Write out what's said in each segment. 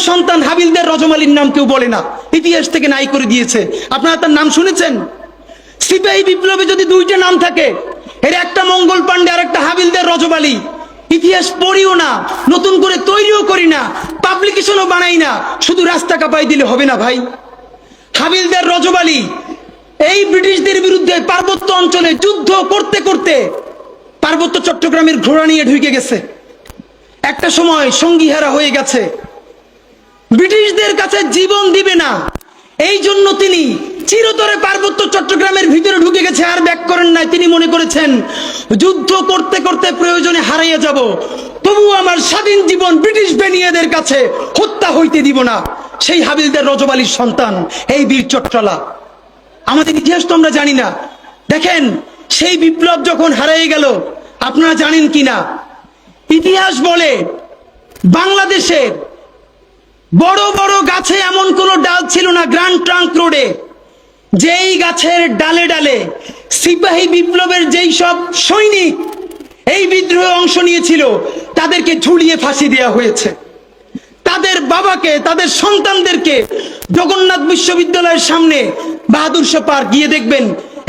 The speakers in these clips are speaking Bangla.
সন্তান হাবিলদের রজমালির নাম কেউ বলে না, ইতিহাস থেকে নাই করে দিয়েছে। আপনারা তার নাম শুনেছেন? সিপাহী বিপ্লবে যদি দুইটা নাম থাকে, এর একটা মঙ্গল পান্ডে আর একটা হাবিলদের রজমালি, ইতিহাস পড়িও না, নতুন করে তৈরিও করি না, পাবলিকেশনও বানাই না, শুধু রাস্তা কাঁপাই দিলে হবে না ভাই। হাবিলদের রজমালি এই ব্রিটিশদের বিরুদ্ধে পার্বত্য অঞ্চলে যুদ্ধ করতে করতে পার্বত্য চট্টগ্রামের ঘোড়া নিয়ে ঢুকে গেছে। একটা সময় সঙ্গীহারা হয়ে গেছে, ব্রিটিশদের কাছে জীবন দিবে না, এই জন্য তিনি চিরতরে পার্বত্য চট্টগ্রামের ভিতরে ঢুকে গেছে, আর ব্যাক করেন নাই। তিনি মনে করেছেন যুদ্ধ করতে করতে প্রয়োজনে হারিয়ে যাব, তবু আমার স্বাধীন জীবন ব্রিটিশ বেনিয়াদের কাছে হত্যা হইতে দিব না। সেই হাবিলদের রজবালির সন্তান এই বীর চট্টলা। আমাদের ইতিহাস তো আমরা জানি না। দেখেন, সেই বিপ্লব যখন হারিয়ে গেল, আপনারা জানেন কিনা, ইতিহাস বলে বাংলাদেশের বড় বড় গাছে এমন কোন ডাল ছিল না গ্র্যান্ড ট্রাঙ্ক রোডে, যেই গাছের ডালে ডালে সিপাহী বিপ্লবের যেই সব সৈনিক এই বিদ্রোহে অংশ নিয়েছিল তাদেরকে ঝুলিয়ে ফাঁসি দেওয়া হয়েছে। তাদের বাবাকে, তাদের সন্তানদেরকে জগন্নাথ বিশ্ববিদ্যালয়ের সামনে বাহাদুর শাহ পার্ক গিয়ে দেখবেন,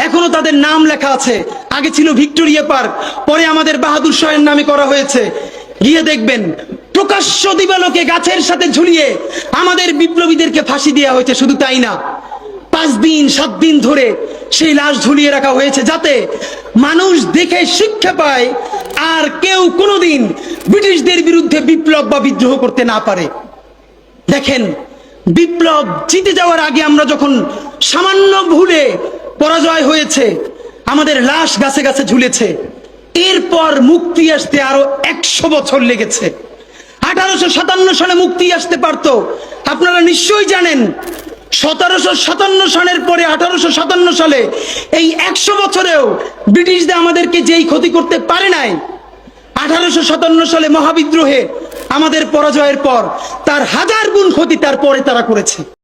এখনো তাদের নাম লেখা আছে। আগে ছিল ভিক্টোরিয়া পার্ক, পরে আমাদের বাহাদুর শাহের নামে করা হয়েছে। গিয়ে দেখবেন প্রকাশ্য দিবালোকে গাছের সাথে ঝুলিয়ে আমাদের বিপ্লবীদেরকে ফাঁসি দেওয়া হয়েছে। শুধু তাই না, 5 দিন 7 দিন ধরে সেই লাশ ঝুলিয়ে রাখা হয়েছে, যাতে মানুষ দেখে শিক্ষা পায় আর কেউ কোনোদিন ব্রিটিশদের বিরুদ্ধে বিপ্লব বা বিদ্রোহ করতে না পারে। দেখেন, বিপ্লব জিতে যাওয়ার আগে আমরা যখন সামান্য ভুলে পরাজয় হয়েছে, আমাদের লাশ গাছে গাছে ঝুলেছে। এরপর মুক্তি আসতে আরো 100 বছর লেগেছে। 1857 সালে মুক্তি আসতে পারতো। আপনারা নিশ্চয়ই জানেন 1757 সালের পরে 1857 সালে এই 100 বছরেও ব্রিটিশদের আমাদেরকে যেই ক্ষতি করতে পারে নাই, 1857 সালে মহাবিদ্রোহে আমাদের পরাজয়ের পর তার 1000 গুণ ক্ষতি তারপরে তারা করেছে।